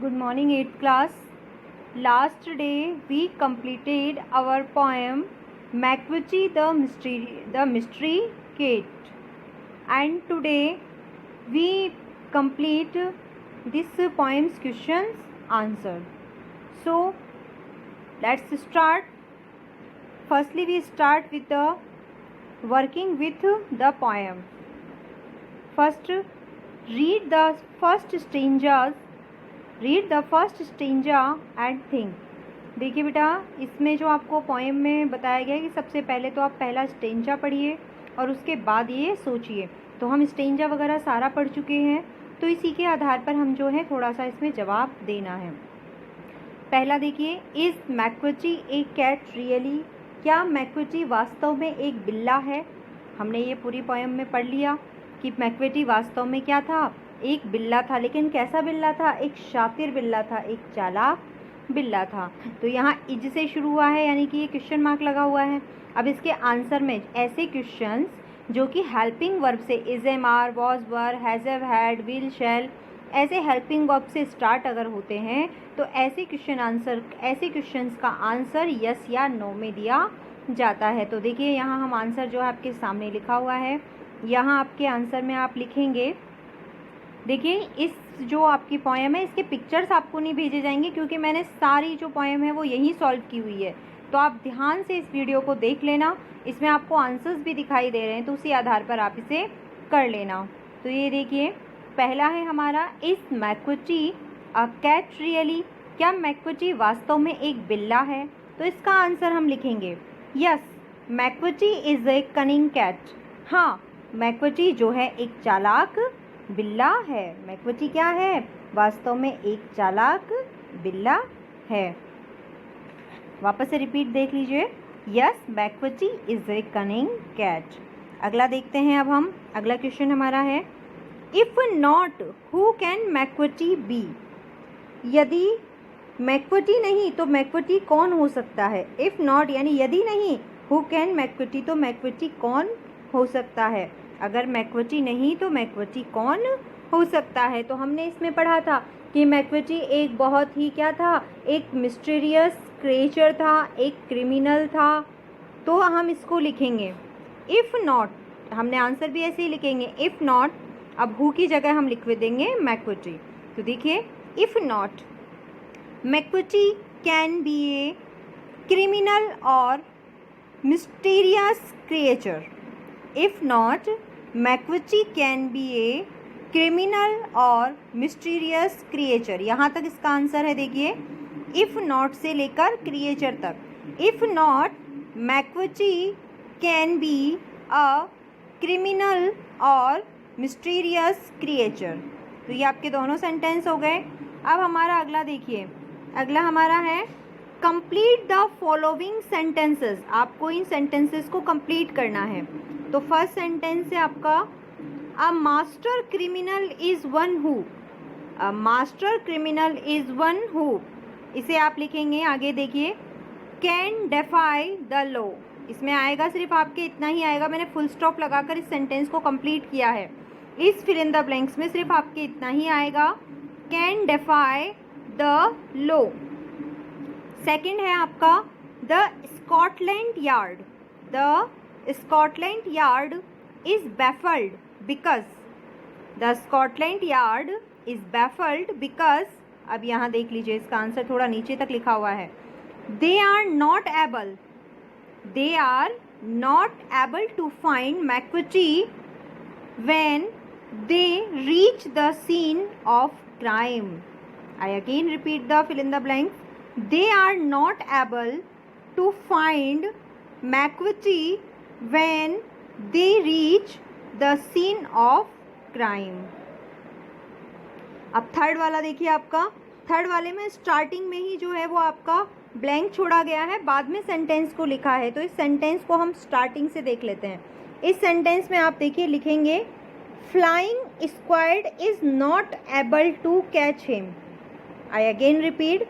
Good morning, 8th class. Last day we completed our poem McVitchy the Mystery Cat, and today we complete this poem's questions answer. So let's start. Firstly, we start with the working with the poem. First, read the first stanza and think. देखिए बेटा, इसमें जो आपको poem में बताया गया है कि सबसे पहले तो आप पहला स्टेंजा पढ़िए और उसके बाद ये सोचिए. तो हम स्टेंजा वगैरह सारा पढ़ चुके हैं, तो इसी के आधार पर हम जो है थोड़ा सा इसमें जवाब देना है. पहला देखिए, इज मैक्विची ए कैट रियली? क्या मैक्विची वास्तव में एक बिल्ला है? हमने ये पूरी पोएम में पढ़ लिया कि मैक्विटी वास्तव में क्या था, एक बिल्ला था. लेकिन कैसा बिल्ला था? एक शातिर बिल्ला था, एक चालाक बिल्ला था. तो यहाँ इज से शुरू हुआ है, यानी कि ये क्वेश्चन मार्क लगा हुआ है. अब इसके आंसर में ऐसे क्वेश्चंस जो कि हेल्पिंग वर्ब से is am are was were has have had will shall ऐसे हेल्पिंग वर्ब से स्टार्ट अगर होते हैं तो ऐसे क्वेश्चंस का आंसर यस या नो में दिया जाता है. तो देखिए यहाँ हम आंसर जो है आपके सामने लिखा हुआ है, यहाँ आपके आंसर में आप लिखेंगे. देखिए, इस जो आपकी पोएम है इसके पिक्चर्स आपको नहीं भेजे जाएंगे क्योंकि मैंने सारी जो पोएम है वो यहीं सॉल्व की हुई है. तो आप ध्यान से इस वीडियो को देख लेना, इसमें आपको आंसर्स भी दिखाई दे रहे हैं, तो उसी आधार पर आप इसे कर लेना. तो ये देखिए, पहला है हमारा, इज मैक्विची अ कैट रियली? क्या मैक्विची वास्तव में एक बिल्ला है? तो इसका आंसर हम लिखेंगे yes, Macavity is a cunning cat. हाँ, मैक्विची जो है एक चालाक बिल्ला है. मैक्विची क्या है? वास्तव में एक चालाक बिल्ला है. वापस से रिपीट देख लीजिए, yes Macavity is a cunning cat. अगला देखते हैं अब हम. अगला क्वेश्चन हमारा है, if not who can Macavity be? यदि मैक्विटी नहीं तो मैक्विटी कौन हो सकता है? इफ नॉट यानी यदि नहीं, हु कैन मैक्विटी तो मैक्विटी कौन हो सकता है? अगर मैक्विटी नहीं तो मैक्विटी कौन हो सकता है? तो हमने इसमें पढ़ा था कि मैक्विटी एक बहुत ही क्या था, एक मिस्टीरियस क्रिएचर था, एक क्रिमिनल था. तो हम इसको लिखेंगे इफ़ नॉट. हमने आंसर भी ऐसे ही लिखेंगे इफ़ नॉट. अब हु की जगह हम लिख देंगे मैक्विटी. तो देखिए, if not Macavity can be a criminal और mysterious creature. If not Macavity can be a criminal और मिस्टीरियस क्रिएचर. यहाँ तक इसका आंसर है. देखिए, इफ़ नॉट से लेकर क्रिएचर तक. If not Macavity can be a criminal और मिस्टीरियस क्रिएचर. तो ये आपके दोनों सेंटेंस हो गए. अब हमारा अगला देखिए, अगला हमारा है, कंप्लीट द फॉलोइंग सेंटेंसेस. आपको इन सेंटेंसेस को कंप्लीट करना है. तो फर्स्ट सेंटेंस है आपका, a master criminal is one who. A master criminal is one who, इसे आप लिखेंगे. आगे देखिए, कैन डेफाई द लॉ. इसमें आएगा सिर्फ आपके इतना ही आएगा. मैंने फुल स्टॉप लगाकर इस सेंटेंस को कंप्लीट किया है. इस फिल इन द ब्लैंक्स में सिर्फ आपके इतना ही आएगा, can defy the law. Second है आपका, the Scotland yard. The Scotland Yard is baffled because. The Scotland Yard is baffled because. अब यहाँ देख लीजिए, इसका आंसर थोड़ा नीचे तक लिखा हुआ है. They are not able to find McVitchy when they reach the scene of crime. I again repeat the fill in the blanks. They are not able to find McVitchy when they reach the scene of crime. अब third वाला देखिए आपका. Third वाले में starting में ही जो है वो आपका ब्लैंक छोड़ा गया है, बाद में सेंटेंस को लिखा है. तो इस सेंटेंस को हम स्टार्टिंग से देख लेते हैं. इस सेंटेंस में आप देखिए लिखेंगे, flying squad is not able to catch him. I again repeat.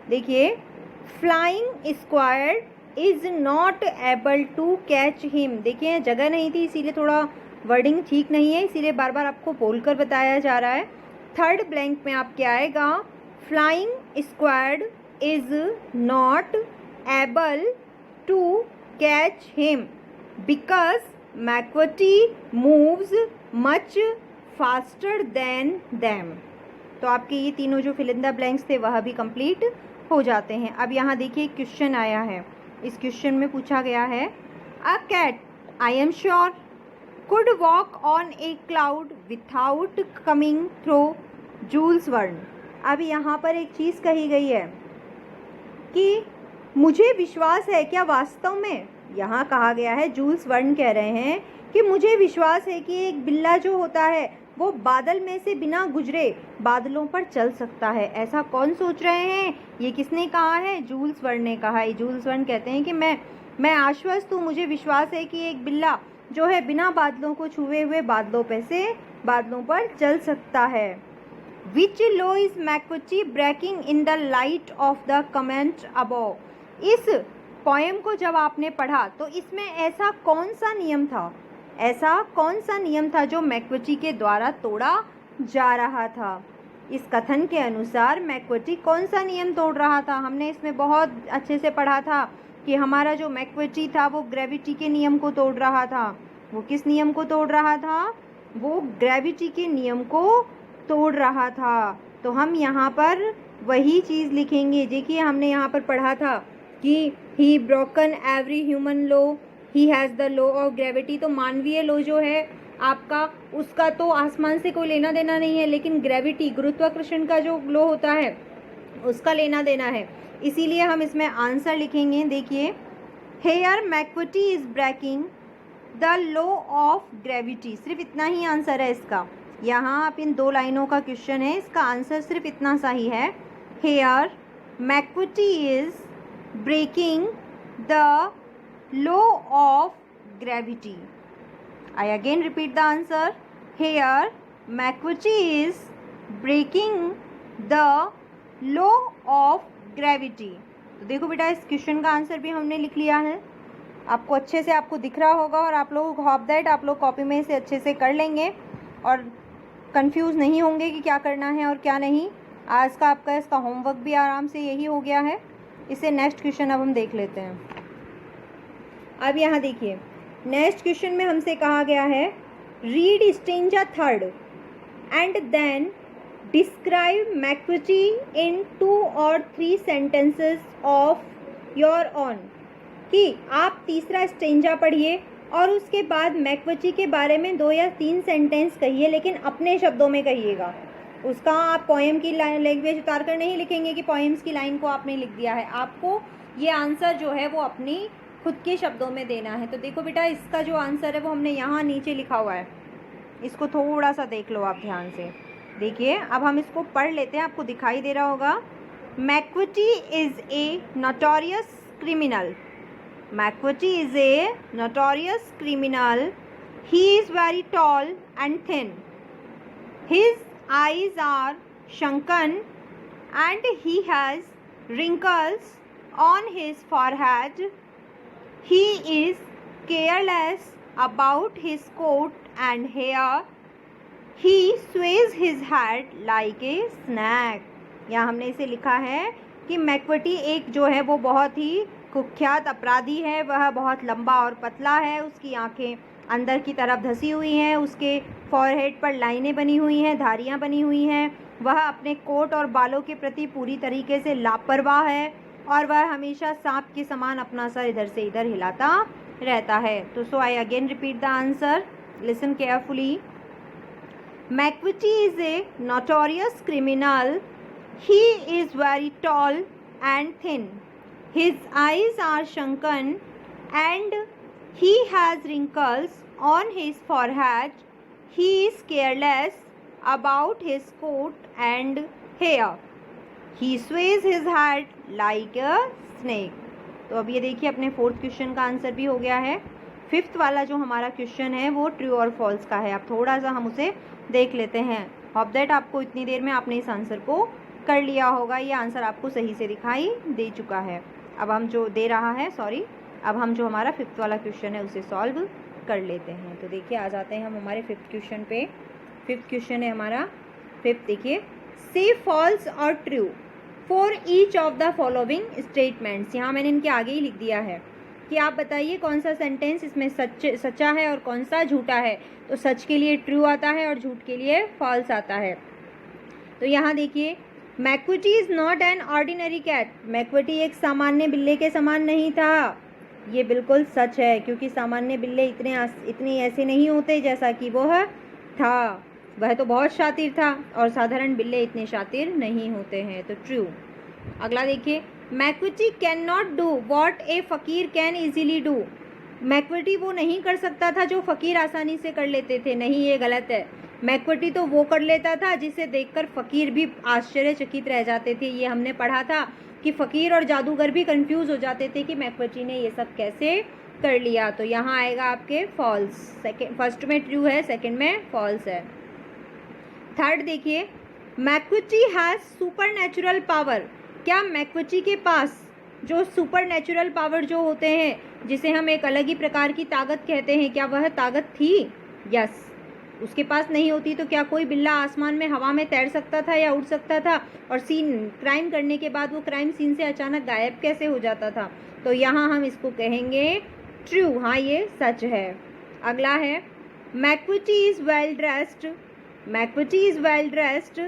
देखिए, flying squad is not able to catch him. देखिए, जगह नहीं थी इसीलिए थोड़ा वर्डिंग ठीक नहीं है, इसीलिए बार बार आपको बोलकर बताया जा रहा है. थर्ड ब्लैंक में आपके आएगा, flying squad is not able to catch him because Macavity moves much faster than them. तो आपके ये तीनों जो फिल इन द ब्लैंक्स थे वह भी कंप्लीट हो जाते हैं। अब यहाँ देखिए क्वेश्चन आया है। इस क्वेश्चन में पूछा गया है a cat I am sure could walk on a cloud without coming through Jules Verne. अब यहाँ पर एक चीज़ कही गई है कि मुझे विश्वास है, क्या वास्तव में, यहाँ कहा गया है, जूल्स वर्न कह रहे हैं कि मुझे विश्वास है कि एक बिल्ला जो होता है वो बादल में से बिना गुजरे बादलों पर चल सकता है। ऐसा कौन सोच रहे हैं? ये किसने कहा है? जूल्स वर्न ने कहा है। जूल्स वर्न कहते हैं कि मैं आश्वस्त हूँ, मुझे विश्वास है कि एक बिल्ला जो है बिना बादलों को छुए हुए बादलों पर चल सकता है। Which law is Macavity breaking in the light of the comment above. इस पोएम को जब आपने पढ़ा तो इसमें ऐसा कौन सा नियम था जो मैक्वटी के द्वारा तोड़ा जा रहा था? इस कथन के अनुसार मैक्वटी कौन सा नियम तोड़ रहा था? हमने इसमें बहुत अच्छे से पढ़ा था कि हमारा जो मैक्वटी था वो ग्रेविटी के नियम को तोड़ रहा था। वो किस नियम को तोड़ रहा था? वो ग्रेविटी के नियम को तोड़ रहा था। तो हम यहाँ पर वही चीज़ लिखेंगे। देखिए हमने यहाँ पर पढ़ा था कि he broken every human law, he has the law of gravity. तो मानवीय लॉ जो है आपका, उसका तो आसमान से कोई लेना देना नहीं है, लेकिन ग्रेविटी, गुरुत्वाकर्षण का जो लॉ होता है उसका लेना देना है। इसीलिए हम इसमें आंसर लिखेंगे। देखिए, here Macavity is breaking the law of gravity. सिर्फ इतना ही आंसर है इसका। यहाँ आप इन 2 लाइनों का क्वेश्चन है, इसका आंसर सिर्फ इतना सा ही है। Here Macavity is breaking the law of gravity. I again repeat the answer. Here McVitie is breaking the law of gravity. तो देखो बेटा, इस क्वेश्चन का आंसर भी हमने लिख लिया है। आपको अच्छे से आपको दिख रहा होगा और आप लोग होप दैट आप लोग कॉपी में से अच्छे से कर लेंगे और कंफ्यूज नहीं होंगे कि क्या करना है और क्या नहीं। आज का आपका इसका होमवर्क भी आराम से यही हो गया है। इसे नेक्स्ट क्वेश्चन अब हम देख लेते हैं। अब यहाँ देखिए, नेक्स्ट क्वेश्चन में हमसे कहा गया है read stanza 3rd and then describe Macavity in 2 or 3 sentences of your own. कि आप तीसरा स्टेंजा पढ़िए और उसके बाद मैक्वटी के बारे में 2 या 3 सेंटेंस कहिए, लेकिन अपने शब्दों में कहिएगा। उसका आप पोएम की लैंग्वेज उतार कर नहीं लिखेंगे कि पोएम्स की लाइन को आपने लिख दिया है। आपको ये आंसर जो है वो अपनी खुद के शब्दों में देना है। तो देखो बेटा, इसका जो आंसर है वो हमने यहाँ नीचे लिखा हुआ है, इसको थोड़ा सा देख लो आप ध्यान से। देखिए, अब हम इसको पढ़ लेते हैं, आपको दिखाई दे रहा होगा। Macavity is a notorious criminal. Macavity is a notorious criminal. He is very tall and thin. His eyes are sunken and he has wrinkles on his forehead. He is careless about his coat and hair. He sways his head like a snake. यहाँ हमने इसे लिखा है कि मैक्वटी एक जो है वो बहुत ही कुख्यात अपराधी है। वह बहुत लंबा और पतला है, उसकी आंखें अंदर की तरफ धसी हुई हैं, उसके फॉरहेड पर लाइनें बनी हुई हैं, धारियाँ बनी हुई हैं। वह अपने कोट और बालों के प्रति पूरी तरीके से लापरवाह है और वह हमेशा सांप के समान अपना सर इधर से इधर हिलाता रहता है। तो so I again repeat the answer, listen carefully. Macavity is a notorious criminal. He is very tall and thin. His eyes are sunken and he has wrinkles on his forehead. He is careless about his coat and hair. He sways his head like a snake. तो अब ये देखिए, अपने 4th question का answer भी हो गया है। 5th वाला जो हमारा क्वेश्चन है वो ट्रू और फॉल्स का है। अब थोड़ा सा हम उसे देख लेते हैं। होप दैट आपको इतनी देर में आपने इस आंसर को कर लिया होगा। ये आंसर आपको सही से दिखाई दे चुका है। अब हम जो दे रहा है अब हम जो हमारा 5th वाला क्वेश्चन है उसे सॉल्व कर लेते हैं। तो देखिए, आ जाते हैं हम हमारे 5th क्वेश्चन पे। 5th क्वेश्चन है हमारा 5th। देखिए, से फॉल्स और true for each of the following statements. यहाँ मैंने इनके आगे ही लिख दिया है कि आप बताइए कौन सा सेंटेंस इसमें सच्चा है और कौन सा झूठा है। तो सच के लिए ट्रू आता है और झूठ के लिए फॉल्स आता है। तो यहाँ देखिए, Macavity is not an ordinary cat. Macavity एक सामान्य बिल्ले के समान नहीं था। ये बिल्कुल सच है, क्योंकि सामान्य बिल्ले इतने ऐसे नहीं होते जैसा कि वह था। वह तो बहुत शातिर था और साधारण बिल्ले इतने शातिर नहीं होते हैं। तो ट्रू। अगला देखिए, Macavity can not do what a फ़कीर कैन ईजीली डू। मैक्विटी वो नहीं कर सकता था जो फ़कीर आसानी से कर लेते थे। नहीं, ये गलत है। मैक्विटी तो वो कर लेता था जिसे देखकर फ़कीर भी आश्चर्यचकित रह जाते थे। ये हमने पढ़ा था कि फ़कीर और जादूगर भी कंफ्यूज हो जाते थे कि मैक्विटी ने ये सब कैसे कर लिया। तो यहाँ आएगा आपके फॉल्स। फर्स्ट में ट्रू है, सेकंड में फॉल्स है। थर्ड देखिए, McVitie has super natural power. क्या मैक्विटी के पास जो सुपर नेचुरल पावर जो होते हैं, जिसे हम एक अलग ही प्रकार की ताकत कहते हैं, क्या वह ताकत थी? यस। उसके पास नहीं होती तो क्या कोई बिल्ला आसमान में हवा में तैर सकता था या उड़ सकता था? और क्राइम करने के बाद वो क्राइम सीन से अचानक गायब कैसे हो जाता था? तो यहाँ हम इसको कहेंगे ट्रू। हाँ, ये सच है। अगला है, Macavity is well dressed. Macavity is well dressed,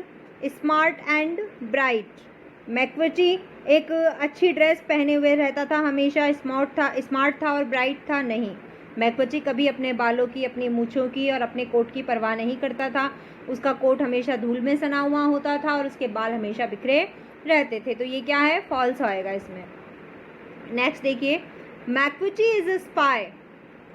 smart and bright. Macavity एक अच्छी ड्रेस पहने हुए रहता था, हमेशा स्मार्ट था और ब्राइट था? नहीं, मैक्विटी कभी अपने बालों की, अपनी मूँछों की और अपने कोट की परवाह नहीं करता था। उसका कोट हमेशा धूल में सना हुआ होता था और उसके बाल हमेशा बिखरे रहते थे। तो ये क्या है? फॉल्स आएगा इसमें। नेक्स्ट देखिए, Macavity is a spy,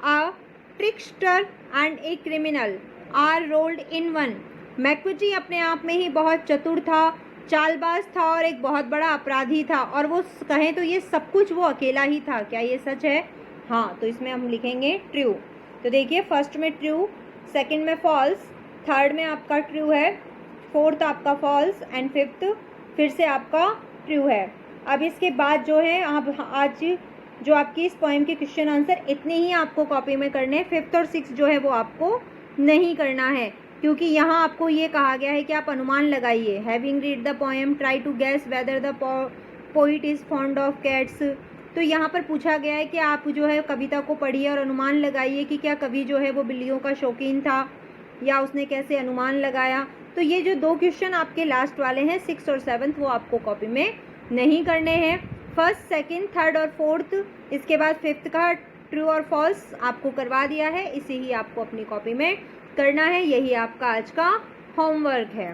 a trickster and a criminal are rolled in one. Macavity अपने आप में ही बहुत चतुर था, चालबाज था और एक बहुत बड़ा अपराधी था, और वो कहें तो ये सब कुछ वो अकेला ही था। क्या ये सच है? हाँ, तो इसमें हम लिखेंगे ट्रू। तो देखिए, फर्स्ट में ट्रू, सेकंड में फॉल्स, थर्ड में आपका ट्रू है, फोर्थ आपका फॉल्स एंड फिफ्थ फिर से आपका ट्रू है। अब इसके बाद जो है, आप आज जो आपकी इस पोएम के क्वेश्चन आंसर इतने ही आपको कॉपी में करने हैं। फिफ्थ और सिक्स जो है वो आपको नहीं करना है, क्योंकि यहाँ आपको ये कहा गया है कि आप अनुमान लगाइए। Having read the poem try to guess whether the poet is fond of cats. तो यहाँ पर पूछा गया है कि आप जो है कविता को पढ़िए और अनुमान लगाइए कि क्या कवि जो है वो बिल्लियों का शौकीन था या उसने कैसे अनुमान लगाया। तो ये जो दो क्वेश्चन आपके लास्ट वाले हैं, सिक्स और सेवन्थ, वो आपको कॉपी में नहीं करने हैं। फर्स्ट, सेकंड, थर्ड और फोर्थ, इसके बाद फिफ्थ का ट्रू और फॉल्स आपको करवा दिया है। इसे ही आपको अपनी कॉपी में करना है। यही आपका आज का होमवर्क है।